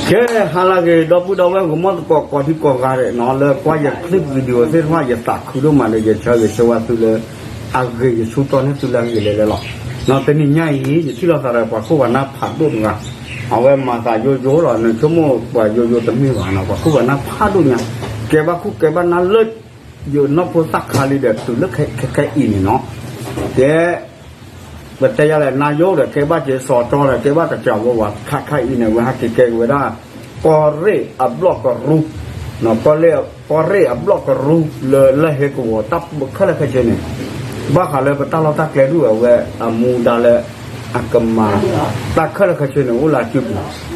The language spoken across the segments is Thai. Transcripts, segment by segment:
Ke halage dopu dawe gumot ko thi ko gare no le kwa ya clip video se hwa ya ta khudo ma le ya cha ye sewa tu le age ye su to ne tu la ye le lo no te ni nya yi chi lo sa ra kwa ko wa na pha do nga awe ma sa yo yo lo ne chomo kwa yo yo te mi wa na kwa ko wa na pha do nya ke ba khu ke ba na le yo no po ta khali de tu le ke i ni no de bật tay ra là na vô được cái bát chế sò cho là cái bát cái chảo vào khai khai này với hai cái với đó có rễ ập lọt có ru nó có rễ ập lọt có ru le hết của tấp khá là cái này bác hà le bật tao ta cái đuôi về mù đà le cầm mà ta khá là cái này u là chụp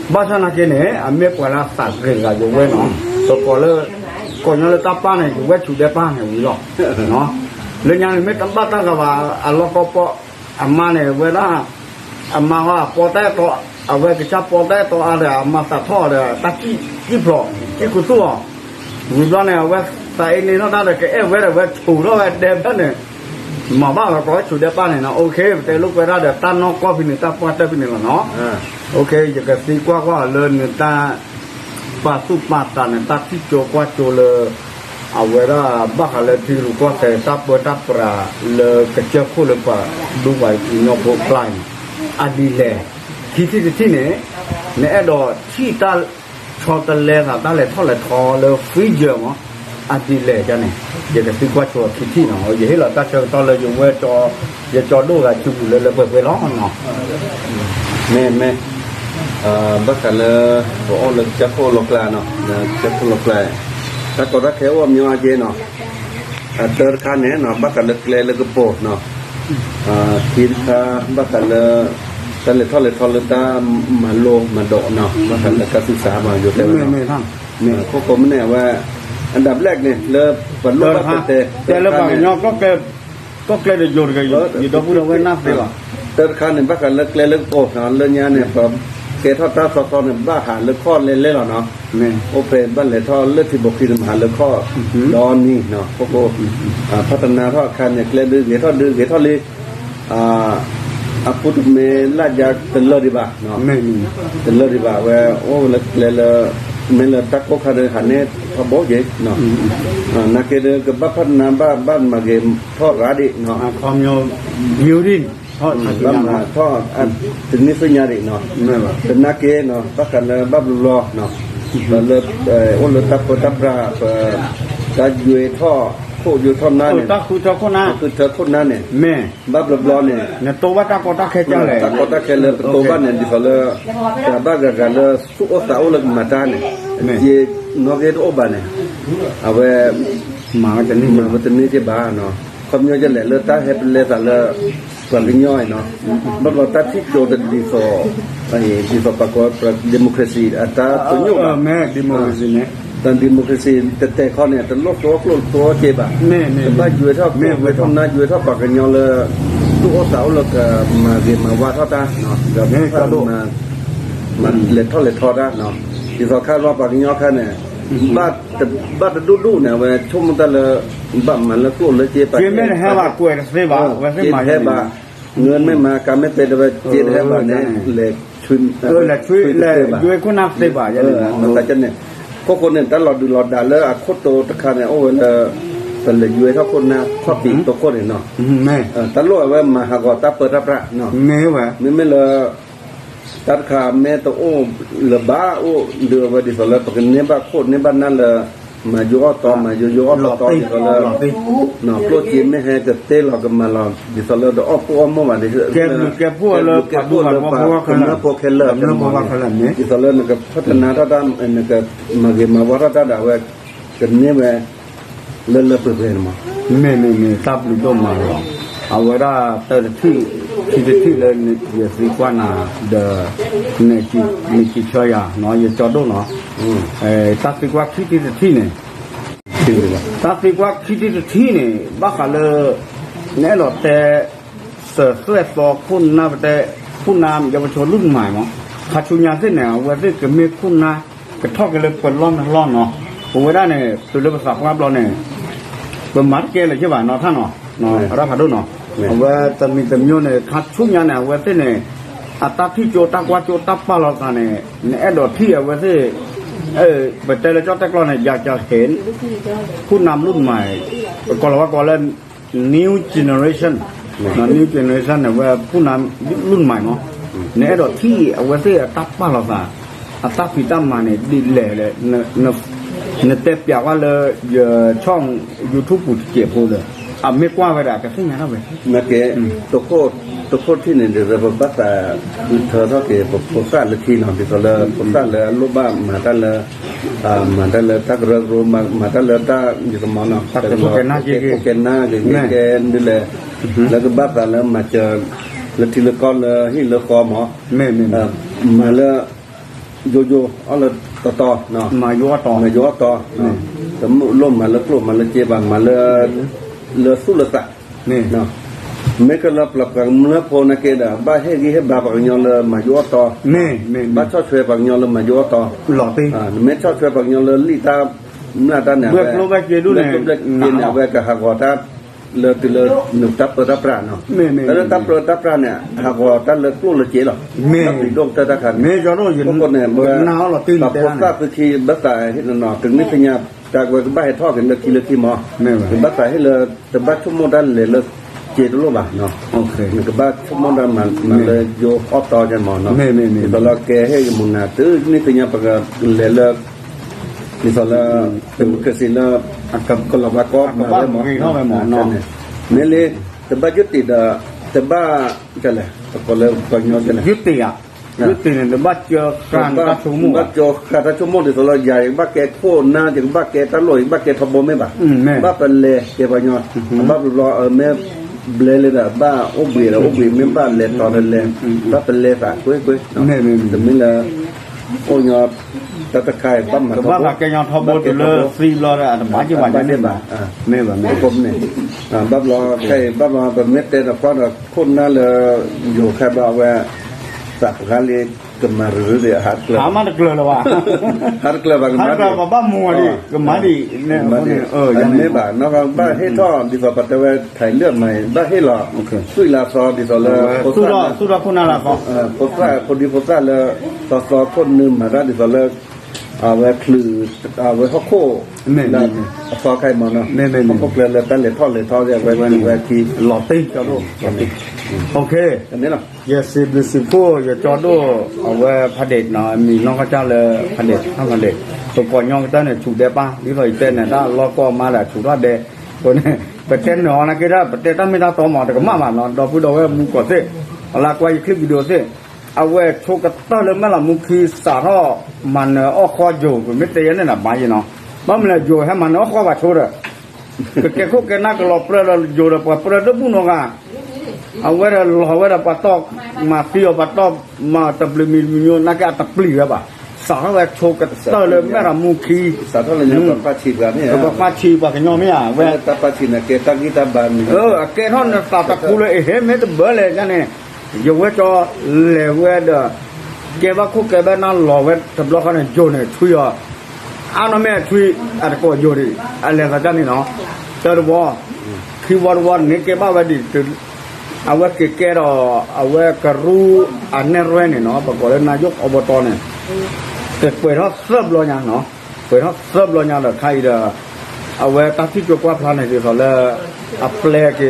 bác sang cái này mấy quả là sạt rễ là dùng với nó rồi còn nó là tấp pa này dùng với chủ đề pa này rồi nó lên nhà mấy tấm bát ta cả và lo có amma này với đó amma hoa po té to ở với cái chắp po té to ở đây amma ta thọ đây ta chi pro cái cú tua vì đó này với tại này nó đã được cái em với chủ đó đẹp đó này mà bao là có chủ đẹp này nó ok tại lúc với đó để ta nó qua bên người ta qua tới bên này là nó ok giờ cái gì qua lên người ta và su pa ta này ta chỉ cho qua cho le awera bakal tiru ko te tapra le keceko le pa dubai no ko plan adile kiti tine ne edo chi ta chotal le ta le tho le tho le freezer mo adile ja ne ye ke ti kwa cho kiti no ye la ta cho to le yung we cho do ga chu le be lo no me bakal bo le chako lo kla no chako lo klaถ้าก็รักแค่ว่ามีอาเจนเนาะเติร์ดคันเนี่ยเนาะบักกันเล็กๆก็โปะเนาะทีนค่ะบักกันตะเลทอเลตามาโลมาโดเนาะบักกันการศึกษามาอยู่แต่ว่าไม่ท่านเนี่ยพวกผมเนี่ยว่าอันดับแรกเนี่ยเลิกบรรลุบัตรแต่แล้วบางยอก็เกลโยนกันอยู่ดอกพูดเอาไว้นับดีกว่าเติร์ดคันเนี่ยบักกันเล็กๆโปะเนาะเรื่องนี้เนี่ยผมเกทอตาสอเนี่ยบ้าหาเลือกข้อเล่นๆเนาะโอเปนบ้านเลยท่อเลือกที่บกที่มหาเลือกข้อดอนนี่เนาะพวกพัฒนาท่อคันเนี่ยเล่นดื้อเกทอดื้อเกทอเลยพุทธเมลาจากเตลดีบ่าเนาะเตลดีบ่าว่าโอ้เล่นเมลตักพวกคันหันเนี่ยพอบอกเยอะเนาะนักเกเดกับพัฒนาบ้านมาเกมท่อราดิเนาะความยาวยิวดินทอดทอดถึงนี้สัญญาดิเนาะเป็นนักเกเนาะปักกันบับลอเนาะแล้ววันละตับราการอยู่ท่อโคอยู่ท่อนั้นเนี่ยคือท่อคนนั้นเนี่ยแม่บับลอเนี่ยตัวว่าตากตาแค่เจ้าเลยตากตาแค่เลยตัวบ้านเนี่ยดิเขาเลยแต่บ้านกันเลยสุขสาวเลยมาตาเนี่ยยี่นอกเกตโอบ้านเนี่ยเอาไว้มาจะนี่ที่บ้านเนาะความยาวจะแหล่เลยตาเห็ดเลยแต่ละส่วนย่อยเนาะบัดว่าตัดที่โจทย์ดีโซดีโซปรากฏดิโมคราซีอัตราตัวยุแม่ดิโมคราซีเนี่ยตอนดิโมคราซีแต่ข้อเนี่ยตลกตัวเจ็บอ่ะแม่บ้านอยู่เท่าแม่ไว้ทำนาอยู่เท่าปากกันยอเลยตัวสาวเราก็มาเรียนมาว่าเท่าตาเนาะแบบนี้ก็มันเล็ดทอดได้เนาะที่เขาคาดว่าปากกันยอแค่เนี่ยบ้านดูเนี่ยว่าชมแต่ละบ้านมันแล้วตัวเลยเจ็บไปเจ็บไม่ได้แค่ว่ากล้วยนะไม่บ้าเจ็บแค่บ้าเงินไม่มาการไม่เป็นแต่ว่าเจ็บแค่บ้าเนี่ยเลยช่วยเลยด้วยคนนักเสียบ้าอย่างนี้มันแต่จะเนี่ยพวกคนเนี่ยตลอดดูหลอดด่าแล้วโคตรโตตะคาเนี่ยโอ้ยเป็นเลยย้วยเท่าคนนะชอบตีตัวคนเนาะแม่ตลอดว่ามาหากอตาเปิดรับระเนาะแม่วะไม่เลยตัดขาแม่ตัวโอ้เลบ้าโอ้เดือว่าดิสละปกติเนี่ยบ้าโคตรเนี่ยบ้านนั่นเลยมาโยกต่อมาโยกต่อดิสละเนาะโปรตีนไม่ให้จะเตะเราก็มาลองดิสละเดี๋ยวอ้อพวกมั่วมาดิแกพวกเลยพวกคนพวกเคลเลอร์ดิสละเนี่ยก็พัฒนาท่าด้านเนี่ยก็มาว่าท่าด่าว่ากันเนี่ยว่าเล่นเปลี่ยนมาไม่ตับลุดมาหรอกเอาไว้ได้แต่ที่เลยเนี่ยสิกว่าน่ะเดเนี่ยที่ช่วยอ่ะเนาะอย่าจอดดูเนาะตัดสิกว่าที่เนี่ยตัดสิกว่าที่เนี่ยบ้าขเลยเนี่ยหรอแต่เสือต่อคุณนะแต่คุณนามเยาวชนรุ่นใหม่มั้งขัดชุนยาเส้นเนี่ยว่าที่ก็มีคุณนะกระทอกกันเลยเปิดร้อนเนาะผมไว้ได้เนี่ยตัวเรื่องภาษาของเราเนี่ยเป็นมัดเกเลยใช่ป่ะเนาะท่านเนาะรับผ่านดูเนาะว่าจะมีจำนวนเนี่ยขัดชุนยาเนี่ยว่าที่เนี่ย อัตราที่โจตากว่าโจตับปลาเรากันเนี่ยไอ้ดอกที่เอาไว้ที่ปัจจัยเราเจ้าแต่ก่อนเนี่ยอยากจะเห็นผู้นำรุ่นใหม่ก็เราว่าก็เล่น new generation นะ new generation เนี่ยว่าผู้นำรุ่นใหม่เนาะเนี่ยไอ้ดอกที่เอาไว้ที่ตับปลาเรากันอัตราพิตามาเนี่ยดีเลยเนี่ยเต็มอยากว่าเลยช่อง YouTube ปุ่นเก็บพูดเลยไม่กว่าไปได้แต่ที่ไหนเราไปนักเกะตัวโคที่เนี่ยเดี๋ยวเราบัตรเธอเท่าเกะผมสร้างเลยทีหน่อยที่เราเลยผมสร้างเลยรูปบ้านมาตั้งเลยตักเรือมาตั้งเลยตักอยู่ตรงนั้นเนาะตักโอเคน่าเกนี่แหละแล้วก็บัตรแล้วมาเจอแล้วทีละก้อนเลยที่ละคอหมอไม่มาแล้วโยเอาเลยต่อเนาะมาโยต่อแต่ล้มมาแล้วกลุ่มมาแล้วเจ็บมาแล้วเลือสู้เลือดนี่เนาะไม่ก็รับกันเมื่อพอนักเกดบ้าเฮกี้เฮบาปังยอเลยมาโยต่อนี่บ้าชอบช่วยปังยอเลยมาโยต่อหล่อตีไม่ชอบช่วยปังยอเลยลิตาเมื่อตาเนี่ยเบื่อโลกเกดูเนี่ยเบื่อเนี่ยเบื่อกับหากว่าตาเลือดเลือดหนุตับตับปราเนาะแล้วตับปราเนี่ยหากว่าตาเลือดกลุ่มเลือดเจี๊ยหรอตับดวงตาขันไม่จอดรถยืนคนเนี่ยเบื่อหนาวหล่อตีแต่พอทราบคือที่บัตรที่นอนถึงนิพยาจากว่าบ้าให้ทอดกันเลยทีหมอถึงบัตรให้เลยแต่บัตรชั่วโมงด้านเลยเลยเจี๊ยรู้ป่ะเนาะโอเคมันก็บัตรชั่วโมงด้านมันเลยโยกออต่อกันหมอเนาะตอนเราแกให้มุนนาตื้อนิพยาประกาศเลยเลิกนี่ตอนเราเป็นกสิละกับคนเราบัตรก็มาเลยหมอเนาะนี่เลยแต่บัตรยุติแต่บ้าจะเลยก็เลยก็ย้อนจะเลยยุติเนี่ยบัตรเจอการบัตรชั่วโมงบัตรเจอการชั่วโมงที่ตัวเราใหญ่บัตรแกโค่น่าจะบัตรแกตลอยบัตรแกทบไม่บ้าบัตรเป็นเล่แกปัญญาบัตรรอแม่เบลเลยนะบ้าอุบีไม่บ้าเล่ตอนนั้นเล่บัตรเป็นเล่ฝากกุ้ยแต่ไม่ละโอ้ยตะตะไคร้ปั๊มมาบ้าแกยังทบตัวเลยฟรีรอได้แต่บ้าจีวันไม่บ้าไม่ผมเนี่ยบัตรรอใครบัตรรอเป็นเม็ดเต็มเพราะคนนั่นเลยอยู่แค่บ้าว่าสับขาลีก็มาหรือเดี๋ยวหัดเกลือหามันเกลือหรอวะหัดเกลือบางหัดเกลือบ้ามัวดิก็มาดิเนี่ยยังไม่บ้าน้องบ้าให้ท่อดีกว่าปัตตาวถ่ายเลือดใหม่บ้าให้หล่อสุยลาซอดีกว่าเลยสุดาคนน่ารักโพสต์คนดีโพสต์เลยซอคนนึงมาได้ดีกว่าเลยเอาไว้คลือเอาไว้ข้อโค้แล้วซอใครมาเนาะพวกเลยตั้งเลยทอดเรียกไว้ทีหล่อติ๊กจ้าลูกโอเคอันนี้หรอสิบผู้อย่าจอดดูเอาไว้พระเดชเนาะมีน้องข้าเจ้าเลยพระเดชทั้งพระเดชตัวก่อนย่องเต้นเนี่ยถูกเดป้านี่เราอีเต้นเนี่ยถ้าเราก็มาแหละถูกว่าเดตัวนี้ประเทศเนาะนะคิดว่าประเทศตั้งไม่ได้ต่อหมอแต่ก็มาเนาะเราพูดเอาไว้มุกก่อนสิเอาละก็คลิปวิดีโอสิเอาไว้โชว์กันตั้งเลยไม่ละมุขีสาระมันอ้อคอโยกไม่เตี้ยเนี่ยนะบ้าเนาะบ้ามันเลยโยให้มันอ้อคอว่าโชว์เลยแกคุกแกนักหลอกเปลือยโยเลยปะเปลือยด้วยบุญงาเอาไว้เราปัตตอกมาเที่ยวปัตตอกมาตะปลิมีนักตะปลิอะบ่สาวไว้โชว์กันตั้งเลยไม่ละมุขีสาวเลยเนี่ยปัจฉิกันเนี่ยปัจฉิปะกันย่อไม่อ่ะเว้ยปัจฉิเนี่ยแกตั้งกีตาร์บานแกท่อนตะคูเลยเฮ้ไม่ต้องเบื่อเลยกันเนี่ยอยู่ไว้จอเลวเว้ยเด้อแกว่าคุกแกแบบนั้นหล่อเว้ยทำล้อกันเนี่ยโยนเนี่ยช่วยอ่ะอันนั้นแม่ช่วยอะไรก็โยนดิอะไรก็จะนี่เนาะแต่ว่าคือวันนี้แกบ้าวันดิเอาไว้แกเราเอาไว้กระรูอันนี้ด้วยเนี่ยเนาะปรากฏว่านายกอบตเนี่ยแต่เปิดเขาเสิร์ฟรออย่างเนาะเปิดเขาเสิร์ฟรออย่างเด้อใครเด้อเอาไว้ตั้งที่จุกว่าพลานเนี่ยที่เขาเลยอัปเลก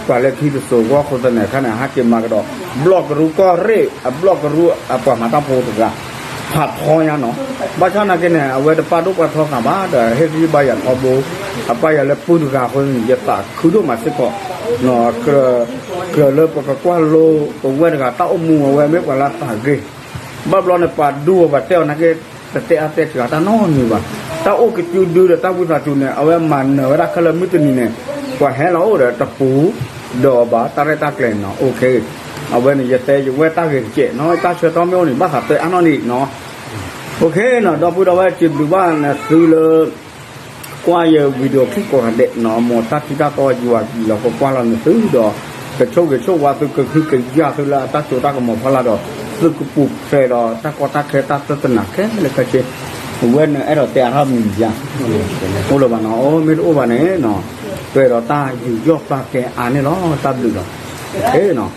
กว่าเลที่จะสูงว่าคนเนี่ยขนาดฮักเกมมากระดอกบล็อกรู้ก็เร่บล็อกรู้ปะมาตั้งโพตุกะผัดพอยังเนาะบ้านชนะกันเนี่ยเอาไว้ปลาดุกปลาทองกับบ้าเด้อเฮ็ดที่ใบอย่างพอโบไปอย่างแล้วปูตุกะคนเยอะตาคือดูมาสิก็เนาะเกลือเลิกปะกว่าโลตัวเว้นกับตาอมูเอาไว้ไม่กว่าละตาเกบ้านเราเนี่ยปลาดูว่าเต้านักเก็ตเตะเตะกับตานอนนี่ว่าตาโอกิจูดูเด้อตาบุษาจูเนี่ยเอาไว้มันเนาะเวลาเขาเริ่มมิตุนี่เนี่ยกว่าให้เราเด้อตะปูดอกบ้าตาเรตาเกลนเนาะโอเคเอาไว้เนี่ยจะเตะอยู่ไว้ตาเกเจเนาะตาเชื่อตอมโยนี่บ้าขับเตะอันนั้นนี่เนาะโอเคเนาะดอกพูดเอาไว้จิบดูบ้านเนี่ยซื้อเลยกว่าอยู่วิดีโอคลิปก่อนเด็กเนาะหมดตัดที่ตาต่ออยู่ว่าเราก็กว่าเราเนี่ยซื้อดอกกระโชกว่าคือยาคือละตาโจตาก็หมดพลาดอกซึ่งก็ปลูกเสร็จแล้วตาก็ตาแค่ตาตนักแค่เลยก็เช่เว้นไอ้เราแต่ทำอย่างโอ้เราบ้านเนาะโอ้ไม่รู้บ้านไหนเนาะเวลาตาอยู่ยกตาแกอ่านนี่เนาะตาดูเนาะเนาะ